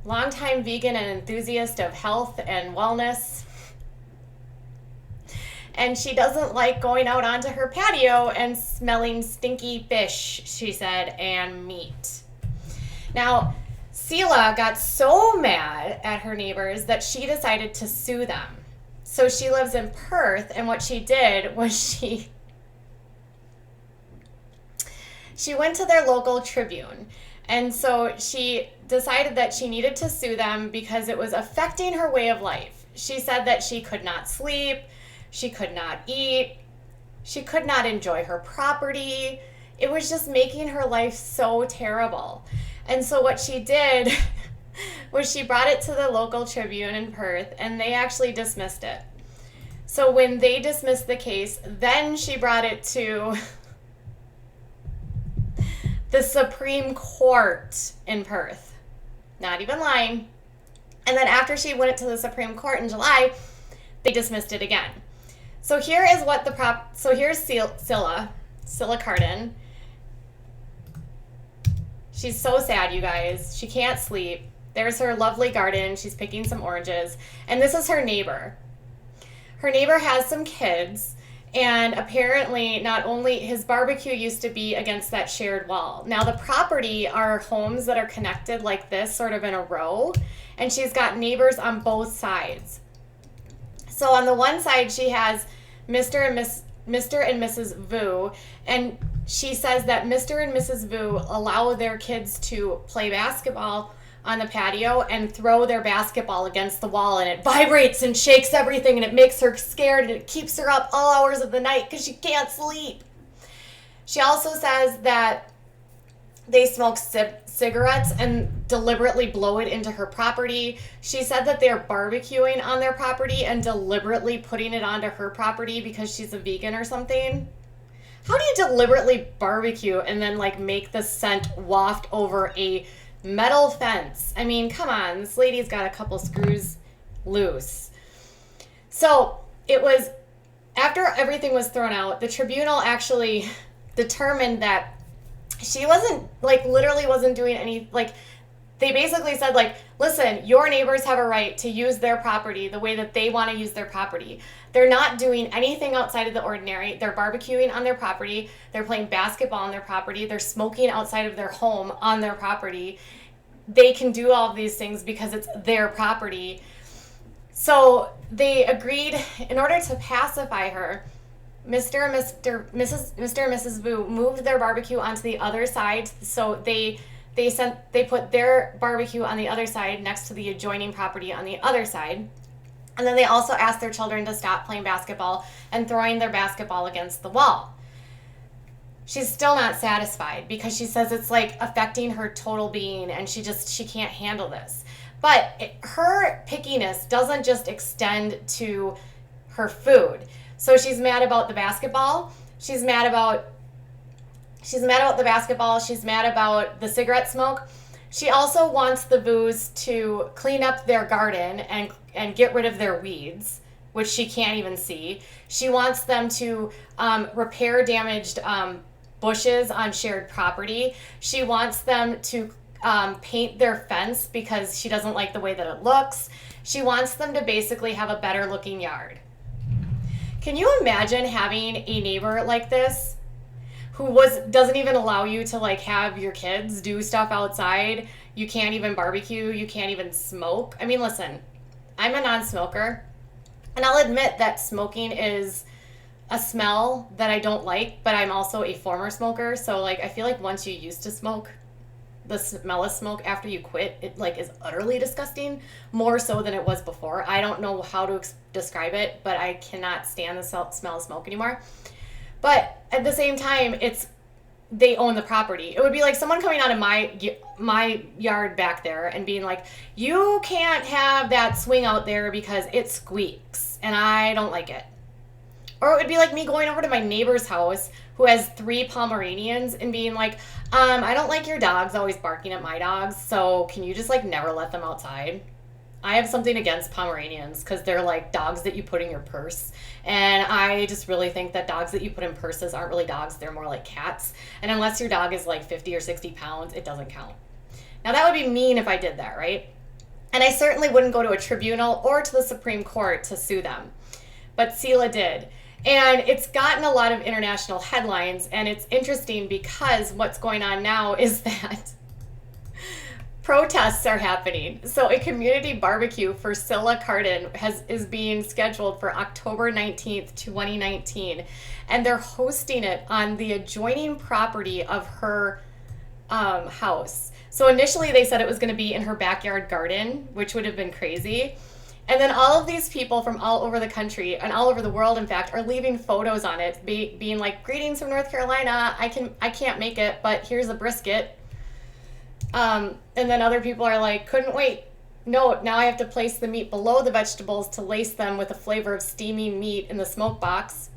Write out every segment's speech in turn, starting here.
longtime vegan and enthusiast of health and wellness. And she doesn't like going out onto her patio and smelling stinky fish, she said, and meat. Now, Sela got so mad at her neighbors that she decided to sue them. So she lives in Perth, and what she did was she went to their local Tribune. And so she decided that she needed to sue them because it was affecting her way of life. She said that she could not sleep, she could not eat, she could not enjoy her property. It was just making her life so terrible. And so what she did was she brought it to the local Tribune in Perth, and they actually dismissed it. So when they dismissed the case, then she brought it to the Supreme Court in Perth. Not even lying. And then after she went to the Supreme Court in July, they dismissed it again. So here is what here's Scylla Cardin. She's so sad, you guys. She can't sleep. There's her lovely garden. She's picking some oranges. And this is her neighbor. Her neighbor has some kids. And apparently, not only his barbecue used to be against that shared wall. Now, the property are homes that are connected like this, sort of in a row. And she's got neighbors on both sides. So on the one side, she has Mr. and Mrs. Vu. And she says that Mr. and Mrs. Vu allow their kids to play basketball on the patio and throw their basketball against the wall, and it vibrates and shakes everything, and it makes her scared, and it keeps her up all hours of the night because she can't sleep. She also says that they smoke cigarettes and deliberately blow it into her property. She said that they're barbecuing on their property and deliberately putting it onto her property because she's a vegan or something. How do you deliberately barbecue and then make the scent waft over a metal fence? I mean, come on, this lady's got a couple screws loose. So it was after everything was thrown out, the tribunal actually determined that she wasn't literally wasn't doing any they basically said listen, your neighbors have a right to use their property the way that they want to use their property. They're not doing anything outside of the ordinary. They're barbecuing on their property. They're playing basketball on their property. They're smoking outside of their home on their property. They can do all of these things because it's their property. So they agreed, in order to pacify her, Mr. and Mrs. Vu moved their barbecue onto the other side. So they put their barbecue on the other side next to the adjoining property on the other side. And then they also asked their children to stop playing basketball and throwing their basketball against the wall. She's still not satisfied because she says it's affecting her total being, and she can't handle this. But her pickiness doesn't just extend to her food. So she's mad about the basketball. She's mad about the basketball. She's mad about the cigarette smoke. She also wants the Vus to clean up their garden and get rid of their weeds, which she can't even see. She wants them to repair damaged bushes on shared property. She wants them to paint their fence because she doesn't like the way that it looks. She wants them to basically have a better looking yard. Can you imagine having a neighbor like this who doesn't even allow you to have your kids do stuff outside? You can't even barbecue. You can't even smoke. I mean, listen, I'm a non-smoker, and I'll admit that smoking is a smell that I don't like, but I'm also a former smoker. So I feel once you used to smoke, the smell of smoke after you quit, it is utterly disgusting, more so than it was before. I don't know how to describe it, but I cannot stand the smell of smoke anymore. But at the same time, they own the property. It would be like someone coming out of my yard back there and being like, you can't have that swing out there because it squeaks and I don't like it. Or it would be like me going over to my neighbor's house who has 3 Pomeranians and being like, I don't like your dogs always barking at my dogs, so can you just never let them outside? I have something against Pomeranians because they're dogs that you put in your purse. And I just really think that dogs that you put in purses aren't really dogs. They're more like cats. And unless your dog is 50 or 60 pounds, it doesn't count. Now that would be mean if I did that, right? And I certainly wouldn't go to a tribunal or to the Supreme Court to sue them. But Sela did. And it's gotten a lot of international headlines, and it's interesting because what's going on now is that protests are happening. So a community barbecue for Sela Cardin is being scheduled for October 19th, 2019. And they're hosting it on the adjoining property of her house. So initially they said it was going to be in her backyard garden, which would have been crazy. And then all of these people from all over the country and all over the world, in fact, are leaving photos on it, being like, "Greetings from North Carolina. I can't make it, but here's a brisket." And then other people are like, "Couldn't wait. No, now I have to place the meat below the vegetables to lace them with the flavor of steaming meat in the smoke box."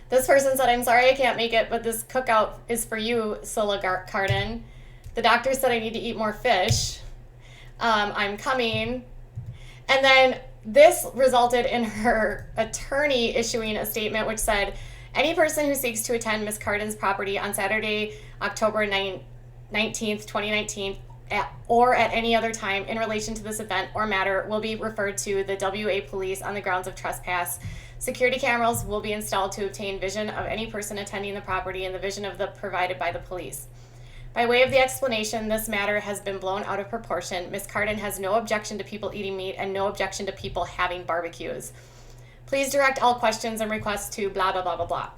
This person said, "I'm sorry I can't make it, but this cookout is for you, Sela Cardin. The doctor said I need to eat more fish. I'm coming." And then this resulted in her attorney issuing a statement which said, "Any person who seeks to attend Ms. Cardin's property on Saturday, October 19th, 2019, or at any other time in relation to this event or matter will be referred to the WA police on the grounds of trespass. Security cameras will be installed to obtain vision of any person attending the property and the vision of the provided by the police. By way of the explanation, this matter has been blown out of proportion. Ms. Cardin has no objection to people eating meat and no objection to people having barbecues. Please direct all questions and requests to blah, blah, blah, blah, blah."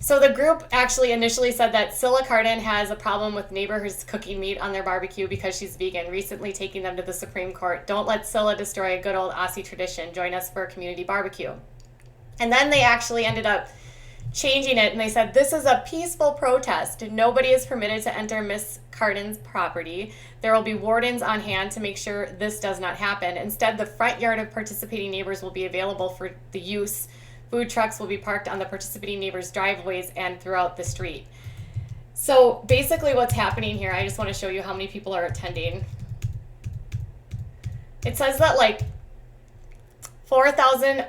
So the group actually initially said that Sela Cardin has a problem with neighbors cooking meat on their barbecue because she's vegan, recently taking them to the Supreme Court. "Don't let Sela destroy a good old Aussie tradition. Join us for a community barbecue." And then they actually ended up changing it, and they said, "This is a peaceful protest. Nobody is permitted to enter Miss Cardin's property. There will be wardens on hand to make sure this does not happen. Instead, the front yard of participating neighbors will be available for the use. Food trucks will be parked on the participating neighbors' driveways and throughout the street." So basically what's happening here, I just want to show you how many people are attending. It says that like 4,000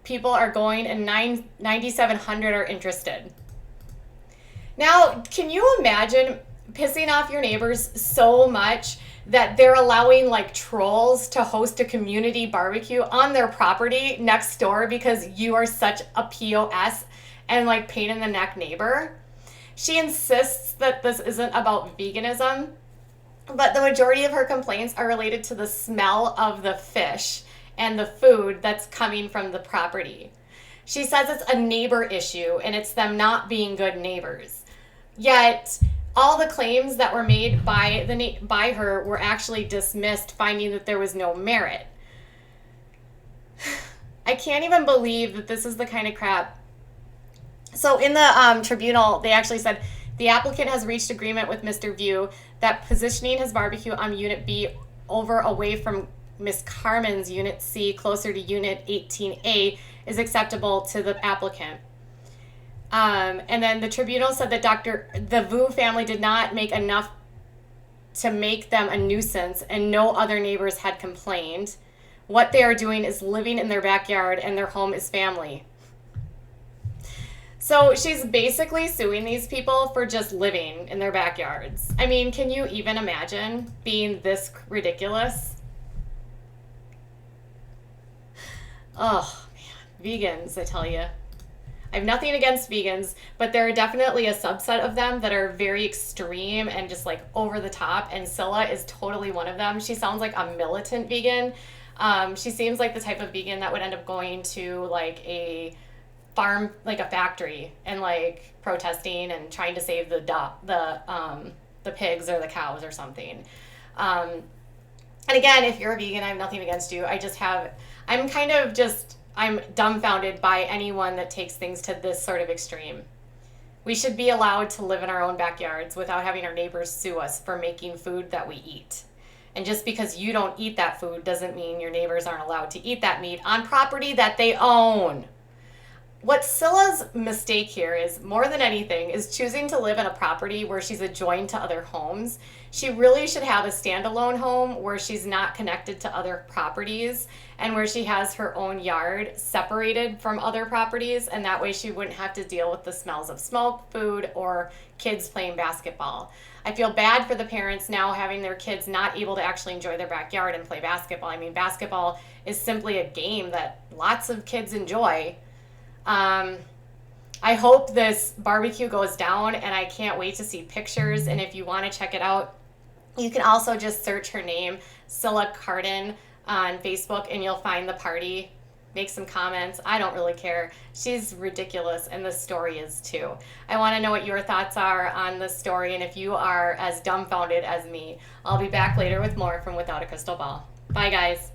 people are going and 9,700 are interested. Now, can you imagine pissing off your neighbors so much that they're allowing like trolls to host a community barbecue on their property next door because you are such a POS and like pain in the neck neighbor? She insists that this isn't about veganism, but the majority of her complaints are related to the smell of the fish and the food that's coming from the property. She says it's a neighbor issue and it's them not being good neighbors. Yet all the claims that were made by her were actually dismissed, finding that there was no merit. I can't even believe that this is the kind of crap. So in the tribunal, they actually said the applicant has reached agreement with Mr. View that positioning his barbecue on Unit B away from Ms. Carmen's Unit C closer to Unit 18A is acceptable to the applicant. And then the tribunal said that the Vu family did not make enough to make them a nuisance and no other neighbors had complained. What they are doing is living in their backyard and their home is family. So she's basically suing these people for just living in their backyards. I mean, can you even imagine being this ridiculous? Oh, man. Vegans, I tell you. I have nothing against vegans, but there are definitely a subset of them that are very extreme and just like over the top, and Sela is totally one of them. She sounds like a militant vegan. She seems like the type of vegan that would end up going to like a farm, like a factory, and like protesting and trying to save the pigs or the cows or something. And again, if you're a vegan, I have nothing against you. I'm dumbfounded by anyone that takes things to this sort of extreme. We should be allowed to live in our own backyards without having our neighbors sue us for making food that we eat. And just because you don't eat that food doesn't mean your neighbors aren't allowed to eat that meat on property that they own. What Scylla's mistake here is, more than anything, is choosing to live in a property where she's adjoined to other homes. She really should have a standalone home where she's not connected to other properties and where she has her own yard separated from other properties, and that way she wouldn't have to deal with the smells of smoke, food, or kids playing basketball. I feel bad for the parents now having their kids not able to actually enjoy their backyard and play basketball. I mean, basketball is simply a game that lots of kids enjoy. I hope this barbecue goes down, and I can't wait to see pictures. And if you want to check it out, you can also just search her name, Scylla Cardin, on Facebook, and you'll find the party. Make some comments. I don't really care. She's ridiculous, and the story is too. I want to know what your thoughts are on this story, and if you are as dumbfounded as me. I'll be back later with more from Without a Crystal Ball. Bye, guys.